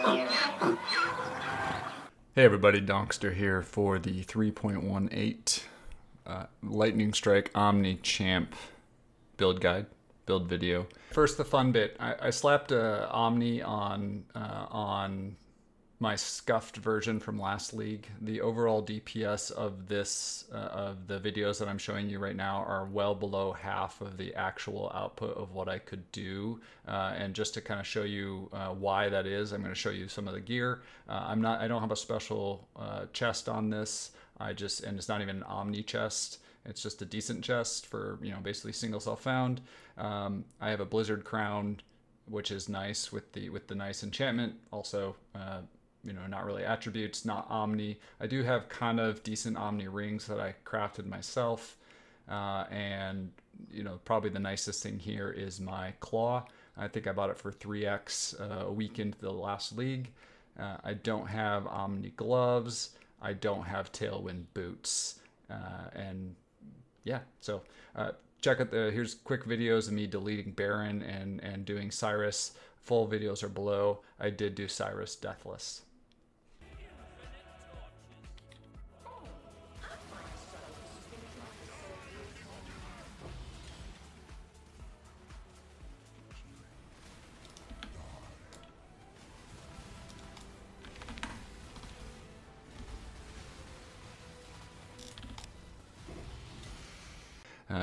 Hey everybody, Donkster here for the 3.18 Lightning Strike Omni Champ build guide, build video. First, the fun bit. I slapped Omni on my scuffed version from last league. The overall DPS of this of the videos that I'm showing you right now are well below half of the actual output of what I could do. And just to kind of show you why that is, I'm going to show you some of the gear. I don't have a special chest on this. And it's not even an Omni chest. It's just a decent chest for, basically single self found. I have a Blizzard crown, which is nice with the nice enchantment. Also, not really attributes, not Omni. I do have kind of decent Omni rings that I crafted myself. And probably the nicest thing here is my claw. I think I bought it for 3x a week into the last league. I don't have Omni gloves. I don't have Tailwind boots. So check out here's quick videos of me deleting Baron and doing Cyrus. Full videos are below. I did do Cyrus Deathless.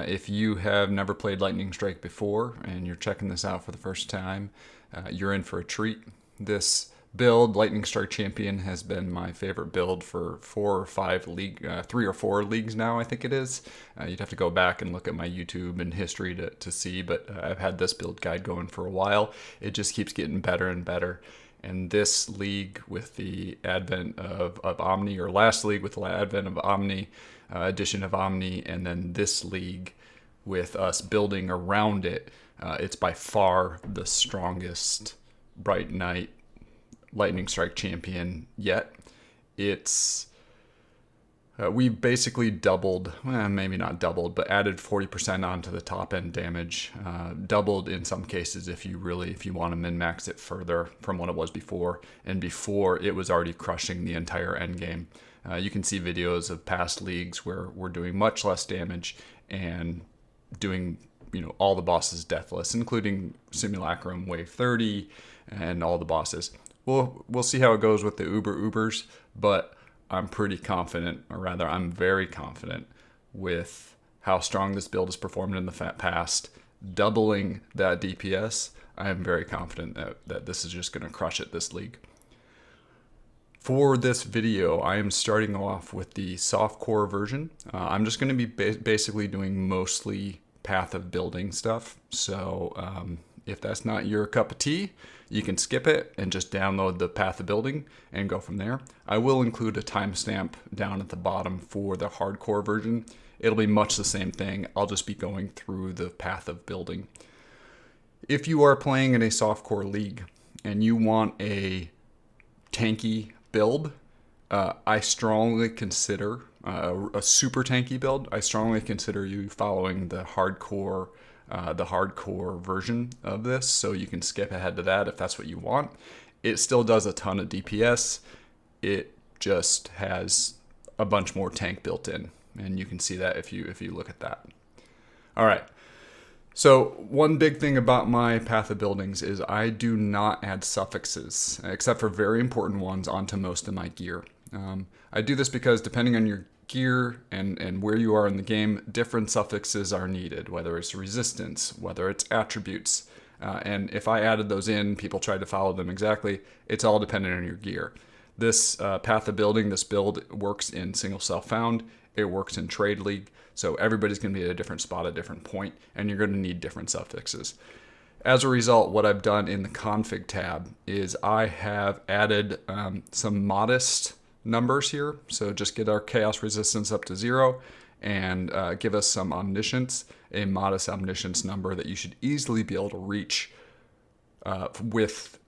If you have never played Lightning Strike before and you're checking this out for the first time, you're in for a treat. This build, Lightning Strike Champion, has been my favorite build for 3 or 4 leagues now, I think it is. You'd have to go back and look at my YouTube and history to see, but I've had this build guide going for a while. It just keeps getting better and better. And this league with the advent of Omni, or last league with the advent of Omni, addition of Omni, and then this league with us building around it, it's by far the strongest Bright Knight Lightning Strike champion yet. We basically doubled, maybe not doubled, but added 40% onto the top end damage. Doubled in some cases if you want to min-max it further from what it was before. And before, it was already crushing the entire endgame. You can see videos of past leagues where we're doing much less damage and doing all the bosses deathless, including Simulacrum Wave 30 and all the bosses. We'll see how it goes with the Ubers, but I'm pretty confident, or rather I'm very confident with how strong this build has performed in the past. Doubling that DPS, I am very confident that this is just going to crush it this league. For this video, I am starting off with the softcore version. I'm just going to be basically doing mostly path of building stuff. So if that's not your cup of tea, you can skip it and just download the path of building and go from there. I will include a timestamp down at the bottom for the hardcore version. It'll be much the same thing. I'll just be going through the path of building. If you are playing in a softcore league and you want a tanky build, I strongly consider a super tanky build. I strongly consider you following the hardcore version of this, so you can skip ahead to that if that's what you want. It still does a ton of DPS. It just has a bunch more tank built in, and you can see that if you look at that. All right. So one big thing about my path of buildings is I do not add suffixes, except for very important ones, onto most of my gear. I do this because depending on your gear and where you are in the game, different suffixes are needed, whether it's resistance, whether it's attributes. And if I added those in, people tried to follow them exactly. It's all dependent on your gear. This path of building, this build works in single self-found. It works in trade league. So everybody's going to be at a different spot at a different point, and you're going to need different suffixes. As a result, what I've done in the config tab is I have added some modest numbers here. So just get our chaos resistance up to 0 and give us some omniscience, a modest omniscience number that you should easily be able to reach with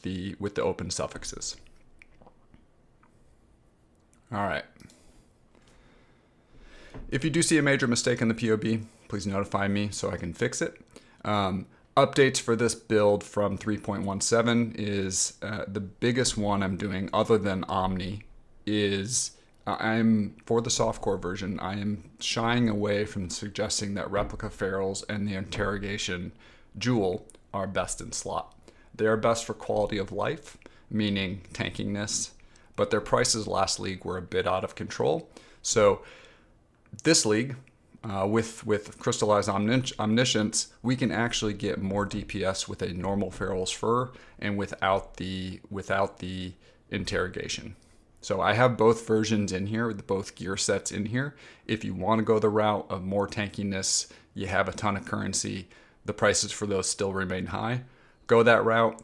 the open suffixes. All right. If you do see a major mistake in the PoB, please notify me so I can fix it. Updates for this build from 3.17 is the biggest one I'm doing other than Omni is for the softcore version, I am shying away from suggesting that replica ferals and the interrogation jewel are best in slot. They are best for quality of life, meaning tankiness, but their prices last league were a bit out of control. So this league, with crystallized omniscience, we can actually get more DPS with a normal feral's fur and without the interrogation. So I have both versions in here, with both gear sets in here. If you want to go the route of more tankiness, you have a ton of currency, the prices for those still remain high. Go that route.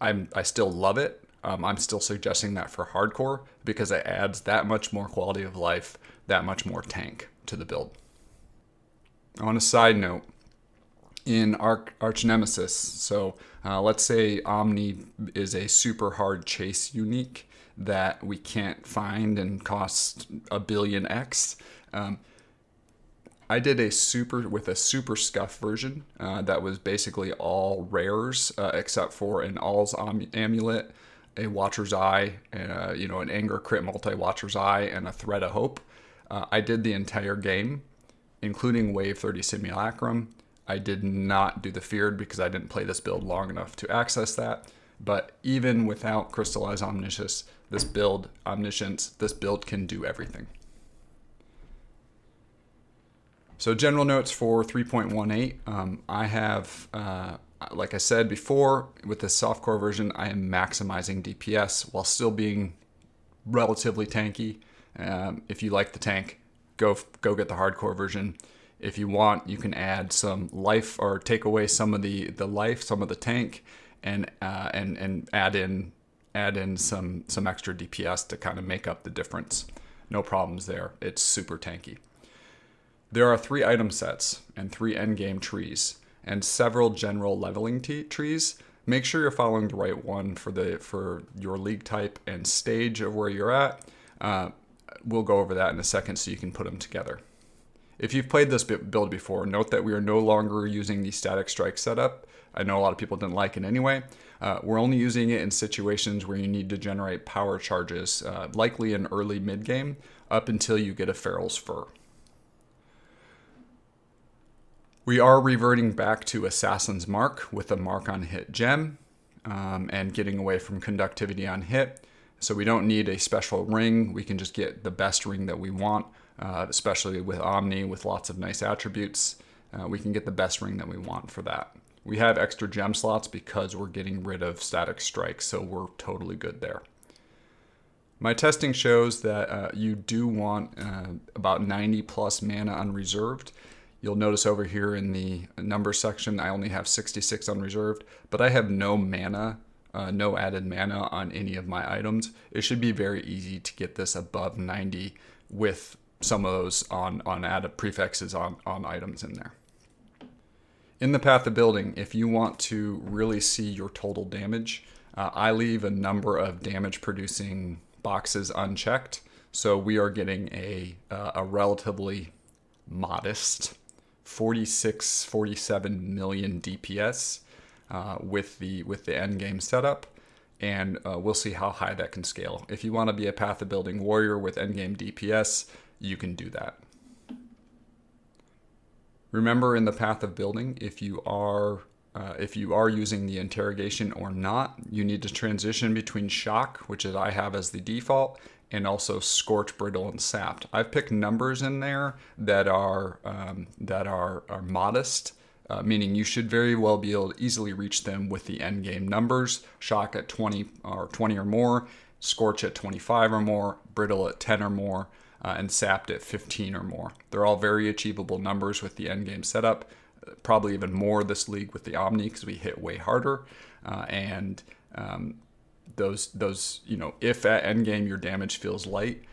I still love it. I'm still suggesting that for hardcore because it adds that much more quality of life, that much more tank to the build. On a side note, in Archnemesis, so let's say Omni is a super hard chase unique that we can't find and costs a billion X. I did a super Scuffed version that was basically all rares except for an All's Amulet, a Watcher's Eye, an Anger Crit Multi Watcher's Eye, and a Thread of Hope. I did the entire game, including Wave 30 Simulacrum. I did not do the Feared because I didn't play this build long enough to access that. But even without Crystallized Omniscience, this build can do everything. So general notes for 3.18, I have, like I said before, with the softcore version, I am maximizing DPS while still being relatively tanky. If you like the tank, go get the hardcore version. If you want, you can add some life or take away some of the life, some of the tank, and add in some extra DPS to kind of make up the difference. No problems there. It's super tanky. There are 3 item sets and 3 endgame trees and several general leveling trees. Make sure you're following the right one for your league type and stage of where you're at. We'll go over that in a second so you can put them together. If you've played this build before, note that we are no longer using the static strike setup. I know a lot of people didn't like it anyway. We're only using it in situations where you need to generate power charges, likely in early mid-game, up until you get a feral's fur. We are reverting back to Assassin's Mark with a mark on hit gem and getting away from conductivity on hit. So we don't need a special ring. We can just get the best ring that we want, especially with Omni with lots of nice attributes. We can get the best ring that we want for that. We have extra gem slots because we're getting rid of static strike, so we're totally good there. My testing shows that you do want about 90 plus mana unreserved. You'll notice over here in the number section, I only have 66 unreserved, but I have no mana, no added mana on any of my items. It should be very easy to get this above 90 with some of those on added prefixes on items in there. In the path of building, if you want to really see your total damage, I leave a number of damage producing boxes unchecked. So we are getting a relatively modest 47 million DPS with the endgame setup, and we'll see how high that can scale. If you want to be a path of building warrior with endgame DPS, you can do that. Remember, in the path of building, if you are using the interrogation or not, you need to transition between shock, which is I have as the default, and also scorch, brittle, and sapped. I've picked numbers in there that are modest, meaning you should very well be able to easily reach them with the end game numbers. Shock at 20 or more, scorch at 25 or more, brittle at 10 or more, and sapped at 15 or more. They're all very achievable numbers with the end game setup. Probably even more this league with the Omni because we hit way harder, those if at endgame your damage feels light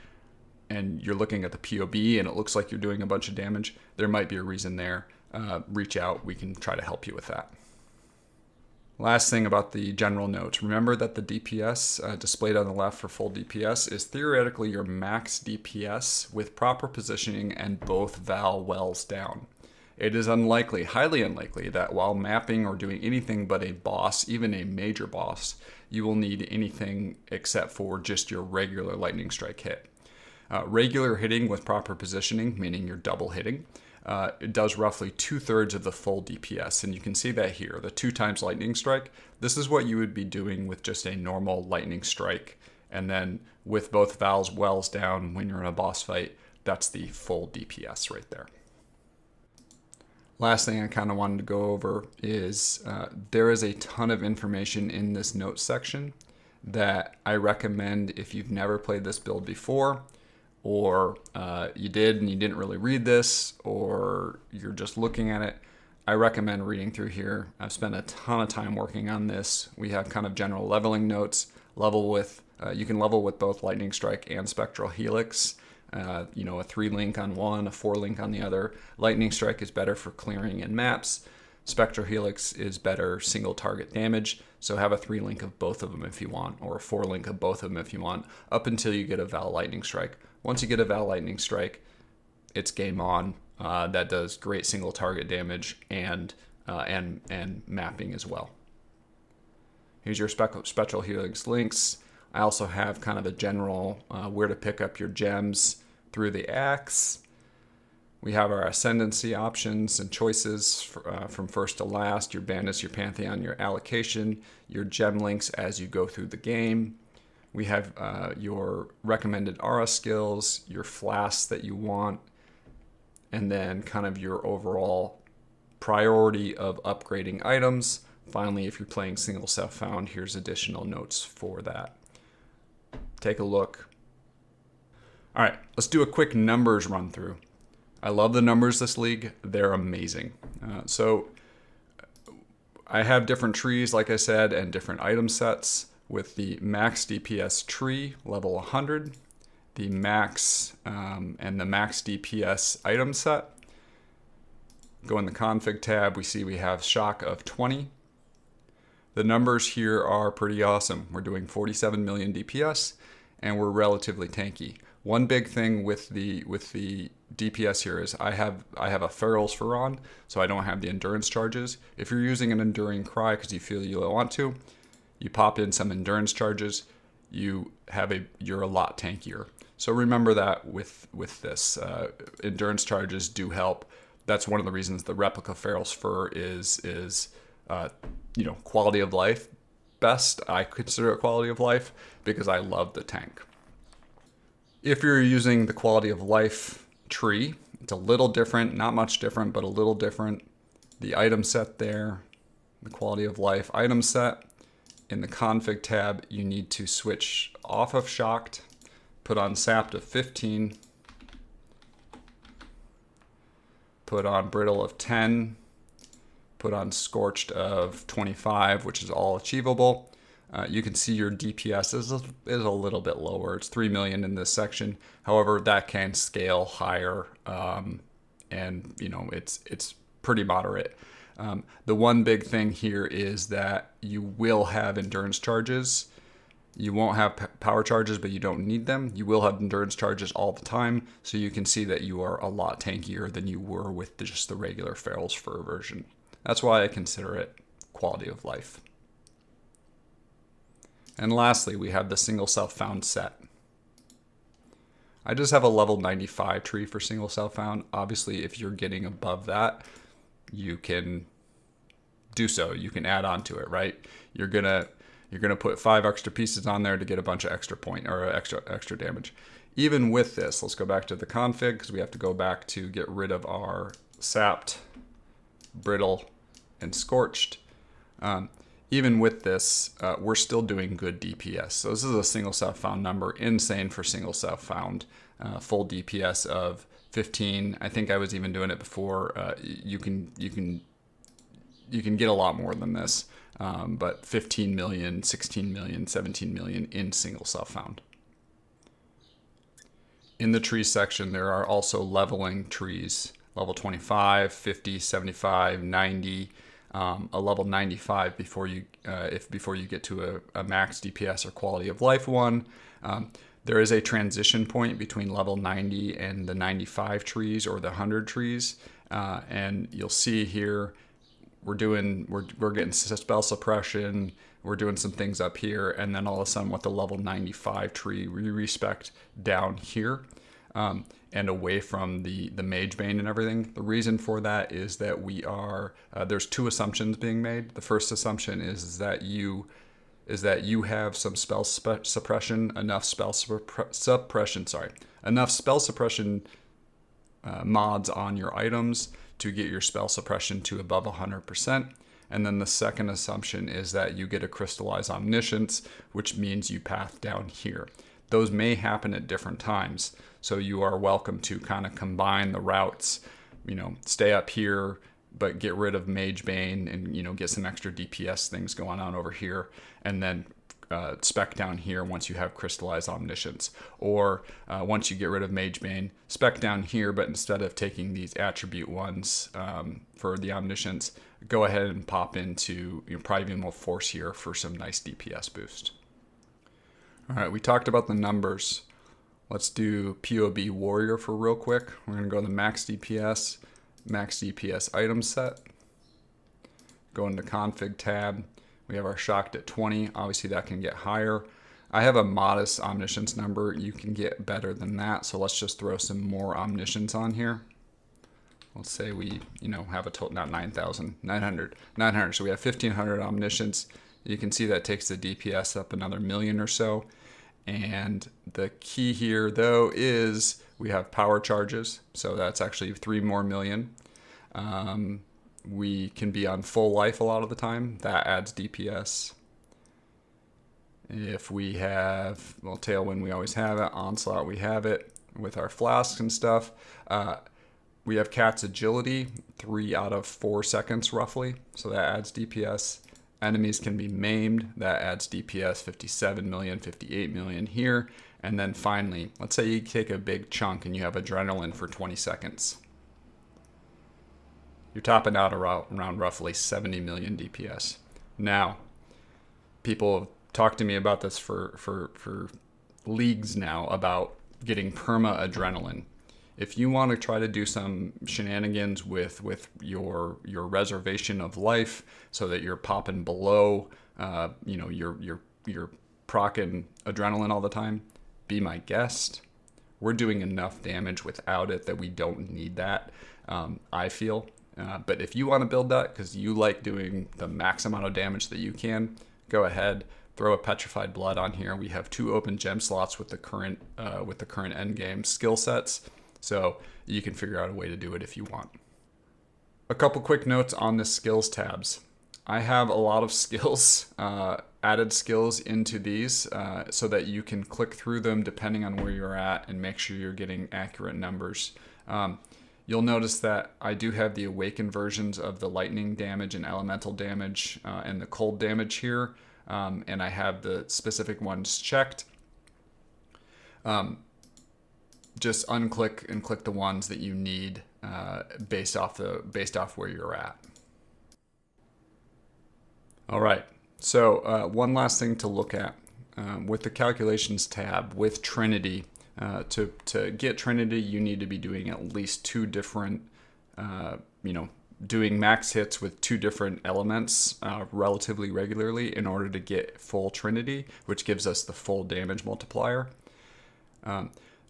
and you're looking at the PoB and it looks like you're doing a bunch of damage, there might be a reason there. Reach out, we can try to help you with that. Last thing about the general notes, remember that the DPS displayed on the left for full DPS is theoretically your max DPS with proper positioning and both Val wells down. It is unlikely, highly unlikely, that while mapping or doing anything but a boss, even a major boss, you will need anything except for just your regular lightning strike hit. Regular hitting with proper positioning, meaning you're double hitting, it does roughly 2/3 of the full DPS. And you can see that here, the 2 times lightning strike. This is what you would be doing with just a normal lightning strike. And then with both Val's wells down when you're in a boss fight, that's the full DPS right there. Last thing I kind of wanted to go over is there is a ton of information in this notes section that I recommend if you've never played this build before, or you did and you didn't really read this, or you're just looking at it. I recommend reading through here. I've spent a ton of time working on this. We have kind of general leveling notes. You can level with both Lightning Strike and Spectral Helix. A 3-link on one, a 4-link on the other. Lightning Strike is better for clearing in maps. Spectral Helix is better single target damage. So have a 3-link of both of them if you want, or a 4-link of both of them if you want, up until you get a Val Lightning Strike. Once you get a Val Lightning Strike, it's game on. That does great single target damage and mapping as well. Here's your Spectral Helix links. I also have kind of a general where to pick up your gems through the axe. We have our Ascendancy options and choices from first to last, your bandits, your Pantheon, your allocation, your gem links as you go through the game. We have your recommended aura skills, your flasks that you want, and then kind of your overall priority of upgrading items. Finally, if you're playing single self-found, here's additional notes for that. Take a look. All right, let's do a quick numbers run through. I love the numbers this league. They're amazing. So I have different trees, like I said, and different item sets with the max DPS tree, level 100, the max and the max DPS item set. Go in the config tab, we have shock of 20. The numbers here are pretty awesome. We're doing 47 million DPS, and we're relatively tanky. One big thing with the DPS here is I have a Ferals for on, so I don't have the endurance charges. If you're using an enduring cry because you feel you want to, you pop in some endurance charges, you're a lot tankier. So remember that with this. Endurance charges do help. That's one of the reasons the replica Ferals fur is quality of life best. I consider it quality of life because I love the tank. If you're using the quality of life tree, it's a little different, not much different, but a little different. The item set there, the quality of life item set. In the config tab, you need to switch off of shocked, put on sapped of 15, put on brittle of 10, put on scorched of 25, which is all achievable. You can see your DPS is a little bit lower. It's 3 million in this section. However, that can scale higher, and it's pretty moderate. The one big thing here is that you will have endurance charges. You won't have power charges, but you don't need them. You will have endurance charges all the time, so you can see that you are a lot tankier than you were with just the regular Ferals Fur version. That's why I consider it quality of life. And lastly, we have the single self-found set. I just have a level 95 tree for single self-found. Obviously, if you're getting above that, you can do so. You can add on to it, right? You're gonna put 5 extra pieces on there to get a bunch of extra point or extra damage. Even with this, let's go back to the config because we have to go back to get rid of our sapped, brittle, and scorched. Even with this, we're still doing good DPS. So this is a single self-found number, insane for single self-found. Full DPS of 15. I think I was even doing it before. You can get a lot more than this, but 15 million, 16 million, 17 million in single self-found. In the tree section, there are also leveling trees. Level 25, 50, 75, 90. A level 95 before you get to a max DPS or quality of life one. There is a transition point between level 90 and the 95 trees or the 100 trees. And you'll see here, we're getting spell suppression. We're doing some things up here, and then all of a sudden with the level 95 tree, we respect down here and away from the Mage Bane and everything. The reason for that is that we are, there's two assumptions being made. The first assumption is that you have some spell suppression, enough spell suppression mods on your items to get your spell suppression to above 100%. And then the second assumption is that you get a crystallized omniscience, which means you path down here. Those may happen at different times, so you are welcome to kind of combine the routes, stay up here, but get rid of Mage Bane and, get some extra DPS things going on over here, and then spec down here once you have crystallized omniscience. Or once you get rid of Mage Bane, spec down here, but instead of taking these attribute ones for the omniscience, go ahead and pop into Primeval Force here for some nice DPS boost. All right, we talked about the numbers. Let's do PoB Warrior for real quick. We're going to go to the max DPS item set. Go into config tab. We have our shocked at 20. Obviously that can get higher. I have a modest omniscience number. You can get better than that. So let's just throw some more omniscience on here. Let's say we, have a total, not 9,000, 900. So we have 1,500 omniscience. You can see that takes the DPS up another million or so. And the key here, though, is we have power charges. So that's actually 3 more million. We can be on full life a lot of the time. That adds DPS. If we have, Tailwind, we always have it. Onslaught, we have it with our flasks and stuff. We have Cat's agility, 3 out of 4 seconds roughly. So that adds DPS. Enemies can be maimed. That adds DPS, 57 million, 58 million here. And then finally, let's say you take a big chunk and you have adrenaline for 20 seconds. You're topping out around roughly 70 million DPS. Now, people have talked to me about this for leagues now about getting perma adrenaline. If you want to try to do some shenanigans with your reservation of life, so that you're popping below, you're procking adrenaline all the time, be my guest. We're doing enough damage without it that we don't need that. I feel. But if you want to build that because you like doing the max amount of damage that you can, go ahead. Throw a Petrified Blood on here. We have 2 open gem slots with the current endgame skill sets. So you can figure out a way to do it if you want. A couple quick notes on the skills tabs. I have a lot of skills, added skills into these so that you can click through them depending on where you're at and make sure you're getting accurate numbers. You'll notice that I do have the awakened versions of the lightning damage and elemental damage and the cold damage here. And I have the specific ones checked. Just unclick and click the ones that you need based off where you're at. All right. So one last thing to look at with the calculations tab with Trinity. To get Trinity, you need to be doing at least 2 different, doing max hits with 2 different elements relatively regularly in order to get full Trinity, which gives us the full damage multiplier.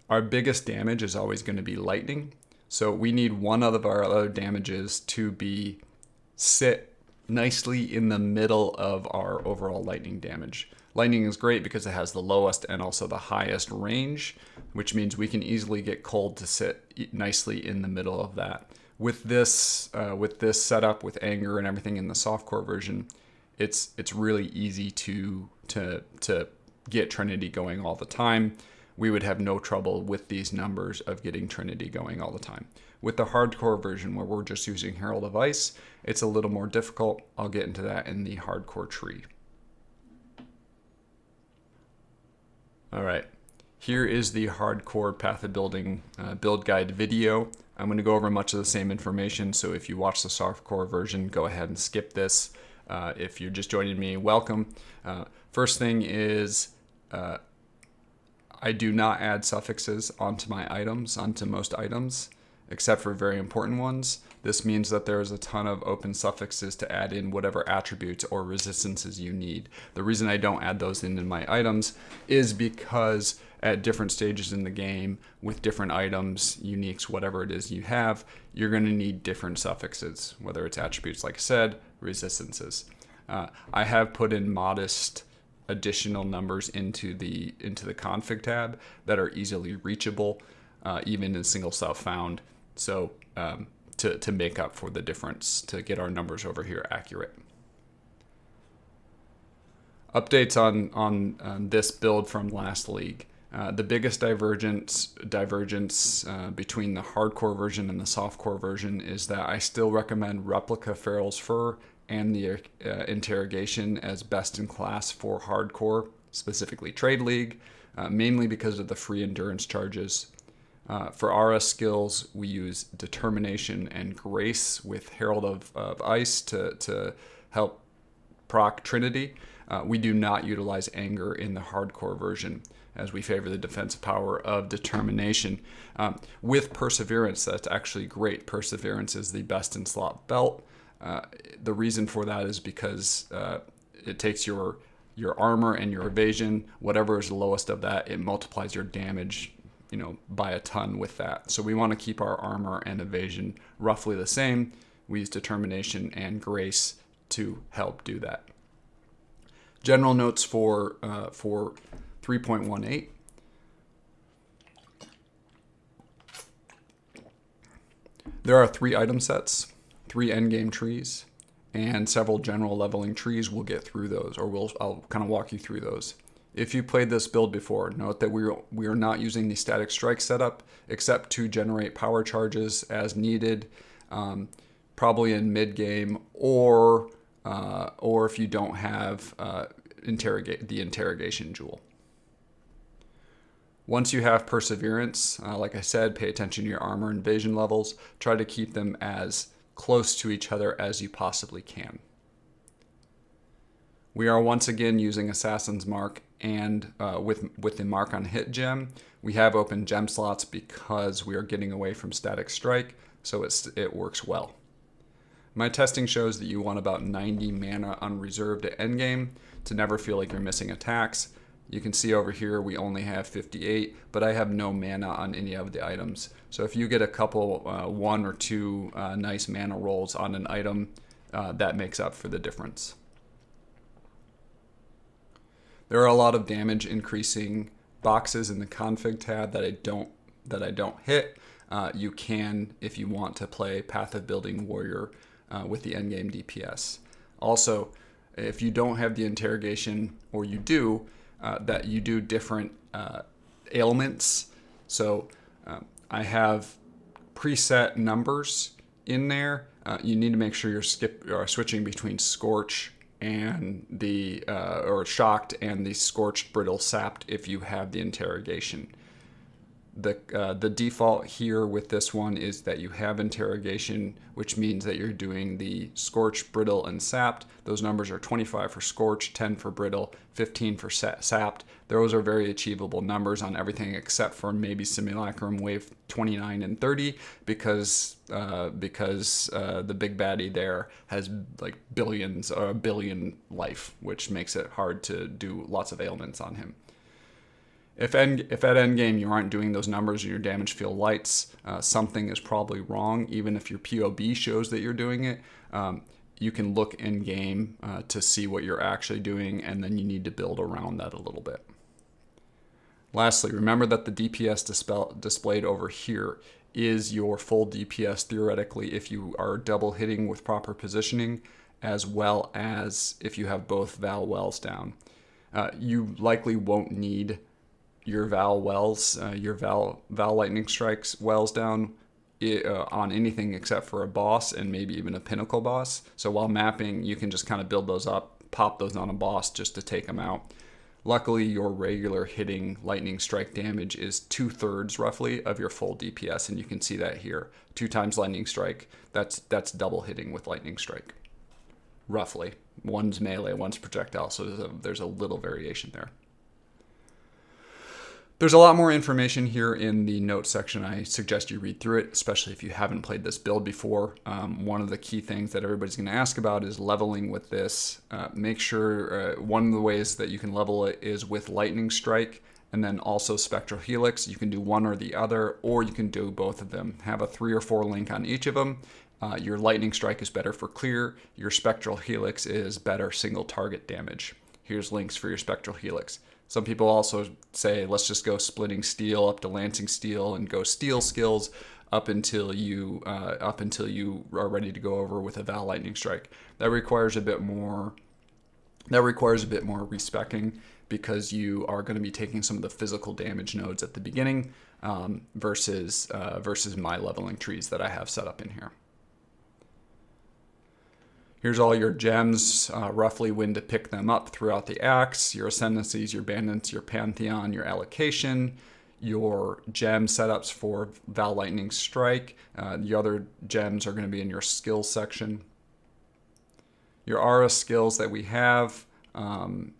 Our biggest damage is always going to be lightning. So we need one of our other damages to sit nicely in the middle of our overall lightning damage. Lightning is great because it has the lowest and also the highest range, which means we can easily get cold to sit nicely in the middle of that. With this setup with anger and everything in the softcore version, it's really easy to get Trinity going all the time. We would have no trouble with these numbers of getting Trinity going all the time. With the hardcore version where we're just using Herald of Ice, it's a little more difficult. I'll get into that in the hardcore tree. All right, here is the hardcore path of building build guide video. I'm going to go over much of the same information, so if you watch the softcore version, go ahead and skip this. If you're just joining me, welcome. First thing is I do not add suffixes onto my items, onto most items, except for very important ones. This means that there's a ton of open suffixes to add in whatever attributes or resistances you need. The reason I don't add those in my items is because at different stages in the game, with different items, uniques, whatever it is you have, you're going to need different suffixes, whether it's attributes, like I said, resistances. I have put in modest additional numbers into the config tab that are easily reachable, even in single self-found. So to make up for the difference, to get our numbers over here accurate. Updates on this build from last league. The biggest divergence between the hardcore version and the softcore version is that I still recommend Replica Feral's Fur and the Interrogation as best in class for hardcore, specifically Trade League, mainly because of the free endurance charges. For RS skills, we use Determination and Grace with Herald of Ice to help proc Trinity. We do not utilize Anger in the hardcore version, as we favor the defensive power of Determination. With Perseverance, that's actually great. Perseverance is the best in slot belt. The reason for that is because it takes your armor and your evasion, whatever is the lowest of that, it multiplies your damage, by a ton with that. So we want to keep our armor and evasion roughly the same. We use Determination and Grace to help do that. General notes for 3.18. There are 3 item sets, 3 endgame trees, and several general leveling trees. We'll get through those, or I'll kind of walk you through those. If you played this build before, note that we are not using the static strike setup except to generate power charges as needed, probably in mid game, or if you don't have the interrogation jewel. Once you have Perseverance, like I said, pay attention to your armor and evasion levels. Try to keep them as close to each other as you possibly can. We are once again using Assassin's Mark and with the Mark on Hit gem. We have open gem slots because we are getting away from static strike, so it works well. My testing shows that you want about 90 mana unreserved at endgame to never feel like you're missing attacks. You can see over here we only have 58, but I have no mana on any of the items. So if you get a couple, 1 or 2 nice mana rolls on an item, that makes up for the difference. There are a lot of damage increasing boxes in the config tab that I don't hit. You can, if you want to play Path of Building Warrior with the endgame DPS. Also, if you don't have the interrogation, or you do, that you do different ailments. So I have preset numbers in there. You need to make sure you're switching between Scorch and or Shocked and the Scorched, Brittle, Sapped if you have the interrogation. The default here with this one is that you have interrogation, which means that you're doing the Scorched, Brittle, and Sapped. Those numbers are 25 for Scorched, 10 for Brittle, 15 for Sapped. Those are very achievable numbers on everything except for maybe Simulacrum Wave 29 and 30 because the big baddie there has like billions or a billion life, which makes it hard to do lots of ailments on him. If at endgame you aren't doing those numbers and your damage field lights, something is probably wrong. Even if your PoB shows that you're doing it, you can look in game to see what you're actually doing, and then you need to build around that a little bit. Lastly, remember that the DPS displayed over here is your full DPS theoretically if you are double hitting with proper positioning, as well as if you have both Val Wells down. You likely won't need your Val Wells, your Val Lightning Strikes Wells down on anything except for a boss and maybe even a pinnacle boss. So while mapping, you can just kind of build those up, pop those on a boss just to take them out. Luckily, your regular hitting lightning strike damage is 2/3 roughly of your full DPS, and you can see that here. 2 times lightning strike, that's double hitting with lightning strike. Roughly. One's melee, one's projectile, so there's a little variation there. There's a lot more information here in the notes section. I suggest you read through it, especially if you haven't played this build before. One of the key things that everybody's going to ask about is leveling with this. Make sure one of the ways that you can level it is with Lightning Strike and then also Spectral Helix. You can do one or the other, or you can do both of them. Have a 3 or 4 link on each of them. Your Lightning Strike is better for clear. Your Spectral Helix is better single target damage. Here's links for your Spectral Helix. Some people also say, let's just go splitting steel up to lancing steel and go steel skills up until you are ready to go over with a Val Lightning Strike. That requires a bit more. Respecking, because you are going to be taking some of the physical damage nodes at the beginning versus my leveling trees that I have set up in here. Here's all your gems, roughly when to pick them up throughout the acts, your Ascendancies, your Bandits, your Pantheon, your allocation, your gem setups for Val Lightning Strike. The other gems are going to be in your skills section. Your aura skills that we have,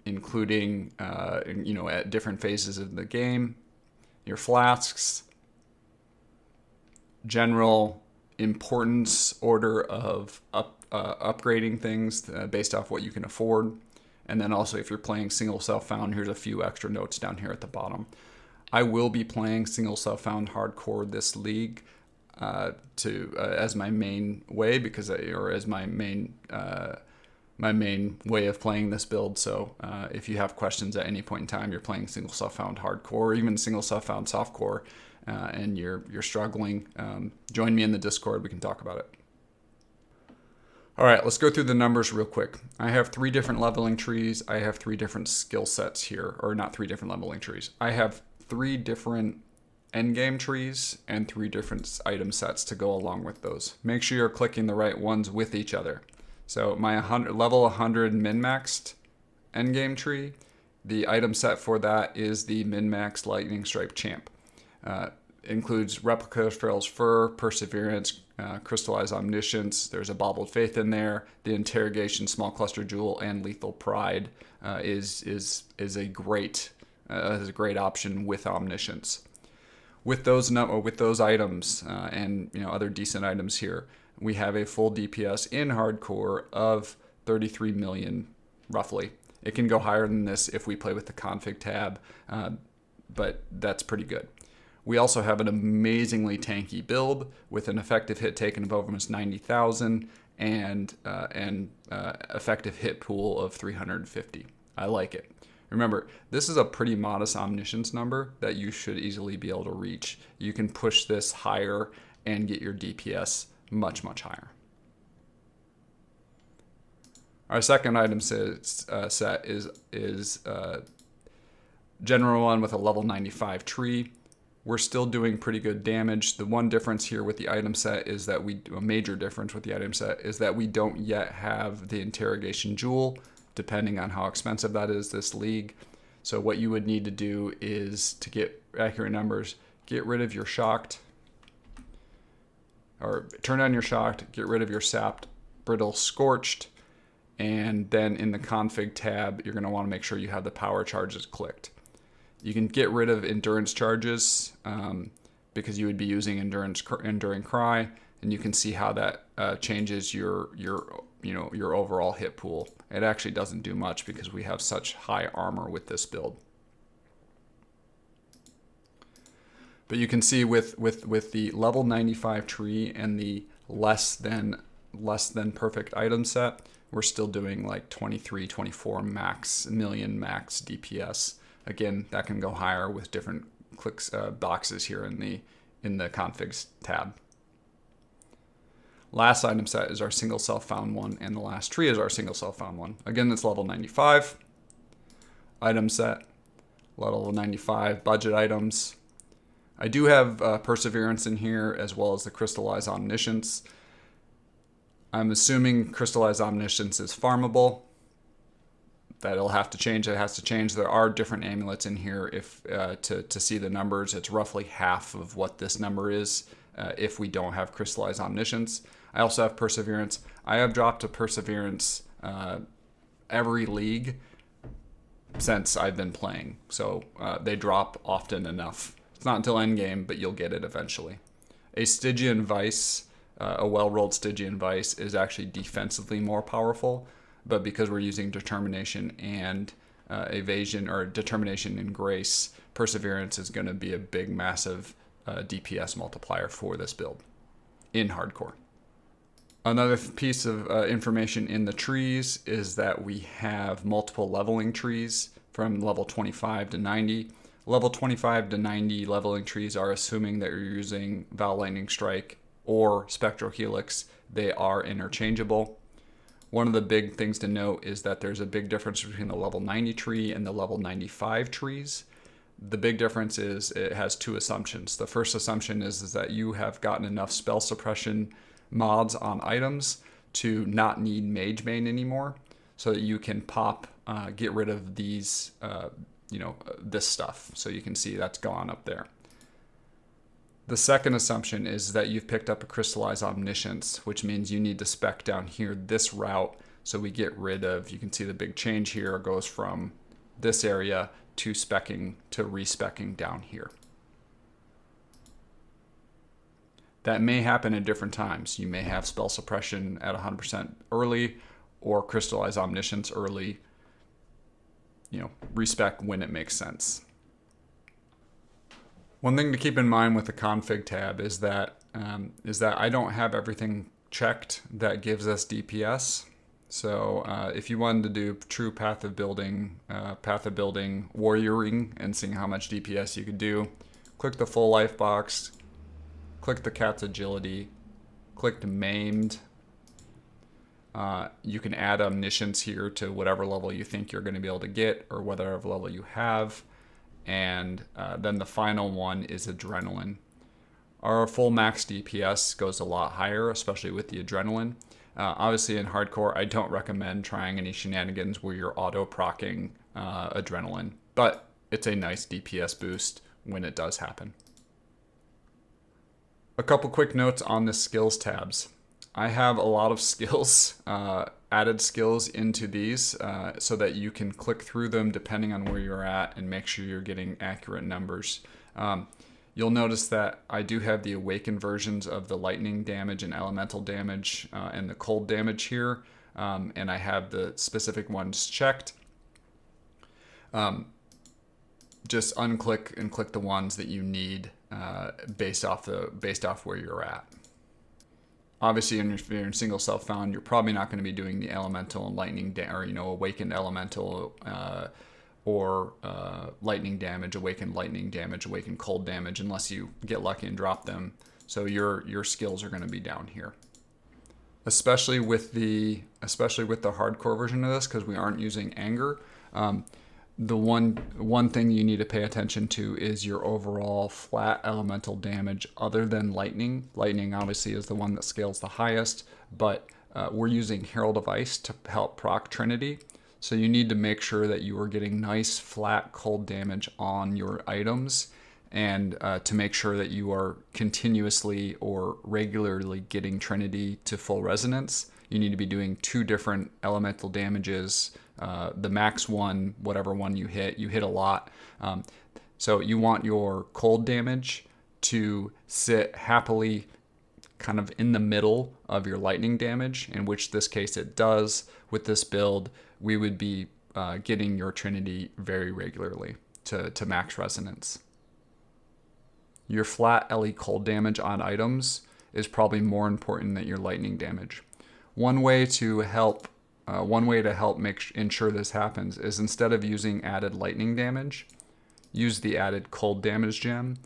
including at different phases of the game. Your flasks, general importance order of upgrading things based off what you can afford. And then also if you're playing single self-found, here's a few extra notes down here at the bottom. I will be playing single self-found hardcore this league as my main way, as my main way of playing this build. So if you have questions at any point in time, you're playing single self-found hardcore, or even single self-found softcore, and you're struggling, join me in the Discord. We can talk about it. All right, let's go through the numbers real quick. I have 3 different leveling trees. I have 3 different skill sets here, or not 3 different leveling trees. I have 3 different endgame trees and 3 different item sets to go along with those. Make sure you're clicking the right ones with each other. So my level 100 min-maxed endgame tree, the item set for that is the min-maxed Lightning Stripe Champ. Includes Replica Trail's Fur, Perseverance, Crystallized Omniscience. There's a Baubled Faith in there. The Interrogation, Small Cluster Jewel, and Lethal Pride is a great option with Omniscience. With those items and other decent items here, we have a full DPS in hardcore of 33 million roughly. It can go higher than this if we play with the config tab, but that's pretty good. We also have an amazingly tanky build with an effective hit taken of almost 90,000 and effective hit pool of 350. I like it. Remember, this is a pretty modest omniscience number that you should easily be able to reach. You can push this higher and get your DPS much, much higher. Our second item set is general one with a level 95 tree. We're still doing pretty good damage. The one difference here with the item set is that a major difference with the item set is that we don't yet have the Interrogation Jewel, depending on how expensive that is this league. So what you would need to do is, to get accurate numbers, get rid of your Shocked, or turn on your Shocked, get rid of your Sapped, Brittle, Scorched, and then in the config tab, you're going to want to make sure you have the power charges clicked. You can get rid of endurance charges because you would be using enduring cry, and you can see how that changes your overall hit pool. It actually doesn't do much because we have such high armor with this build. But you can see with the level 95 tree and the less than perfect item set, we're still doing like 23, 24 million max DPS. Again, that can go higher with different boxes here in the configs tab. Last item set is our single self-found one, and the last tree is our single self-found one. Again, that's level 95. Item set, level 95 budget items. I do have Perseverance in here, as well as the Crystallized Omniscience. I'm assuming Crystallized Omniscience is farmable. That'll have to change. It has to change. There are different amulets in here. If to see the numbers, it's roughly half of what this number is if we don't have Crystallized Omniscience. I also have Perseverance. I have dropped to Perseverance every league since I've been playing. So they drop often enough. It's not until endgame, but you'll get it eventually. A Stygian Vice, a well-rolled Stygian Vice, is actually defensively more powerful, but because we're using Determination and Evasion, or Determination and Grace, Perseverance is going to be a big, massive DPS multiplier for this build in hardcore. Another piece of information in the trees is that we have multiple leveling trees from level 25 to 90. Level 25 to 90 leveling trees are assuming that you're using Val Lightning Strike or Spectral Helix. They are interchangeable. One of the big things to note is that there's a big difference between the level 90 tree and the level 95 trees. The big difference is it has two assumptions. The first assumption is that you have gotten enough spell suppression mods on items to not need Mage Bane anymore, so that you can get rid of these, this stuff. So you can see that's gone up there. The second assumption is that you've picked up a Crystallized Omniscience, which means you need to spec down here this route, so we get rid of, you can see the big change here goes from this area to respecking down here. That may happen at different times. You may have spell suppression at 100% early, or Crystallized Omniscience early. Respec when it makes sense. One thing to keep in mind with the config tab is that I don't have everything checked that gives us DPS. So if you wanted to do true path of building warrioring and seeing how much DPS you could do, click the full life box, click the cat's agility, click maimed. You can add omniscience here to whatever level you think you're going to be able to get, or whatever level you have. And then the final one is adrenaline. Our full max DPS goes a lot higher, especially with the adrenaline. Obviously in hardcore, I don't recommend trying any shenanigans where you're auto-procking adrenaline, but it's a nice DPS boost when it does happen. A couple quick notes on the skills tabs. I have a lot of skills, added skills into these so that you can click through them depending on where you're at and make sure you're getting accurate numbers. You'll notice that I do have the awakened versions of the lightning damage and elemental damage and the cold damage here, and I have the specific ones checked. Just unclick and click the ones that you need based off where you're at. Obviously, if you're in single self-found, you're probably not going to be doing the elemental and lightning awakened elemental or lightning damage, awakened lightning damage, awakened cold damage, unless you get lucky and drop them. So your skills are going to be down here. Especially with the hardcore version of this, because we aren't using anger. The one thing you need to pay attention to is your overall flat elemental damage other than lightning. Lightning obviously is the one that scales the highest, but we're using Herald of Ice to help proc Trinity. So you need to make sure that you are getting nice flat cold damage on your items, and to make sure that you are continuously or regularly getting Trinity to full resonance, you need to be doing 2 different elemental damages. The max one, whatever one you hit a lot. So you want your cold damage to sit happily kind of in the middle of your lightning damage, in which this case it does. With this build, we would be getting your Trinity very regularly to max resonance. Your flat LE cold damage on items is probably more important than your lightning damage. One way to help ensure this happens is, instead of using added lightning damage, use the added cold damage gem.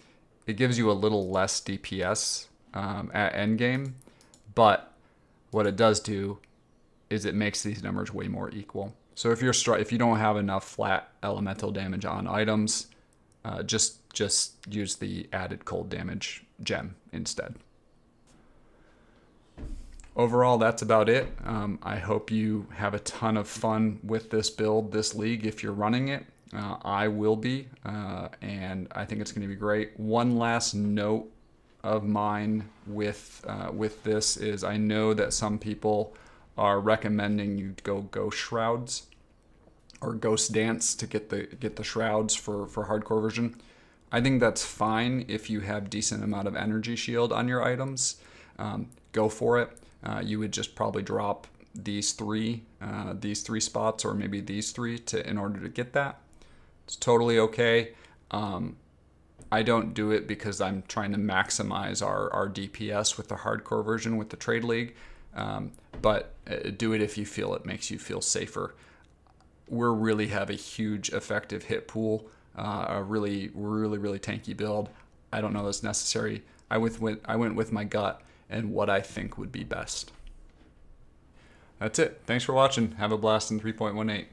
It gives you a little less DPS at endgame, but what it does do is it makes these numbers way more equal. So if you don't have enough flat elemental damage on items, just use the added cold damage gem instead. Overall, that's about it. I hope you have a ton of fun with this build, this league, if you're running it. I will be, and I think it's going to be great. One last note of mine with this is, I know that some people are recommending you go Ghost Shrouds. or Ghost Dance to get the shrouds for hardcore version. I think that's fine if you have decent amount of energy shield on your items. Go for it. You would just probably drop these three spots, or maybe these three in order to get that. It's totally okay. I don't do it because I'm trying to maximize our DPS with the hardcore version with the Trade League, but do it if you feel it makes you feel safer. We really have a huge effective hit pool, a really tanky build. I don't know that's necessary. I went with my gut and what I think would be best. That's it. Thanks for watching. Have a blast in 3.18.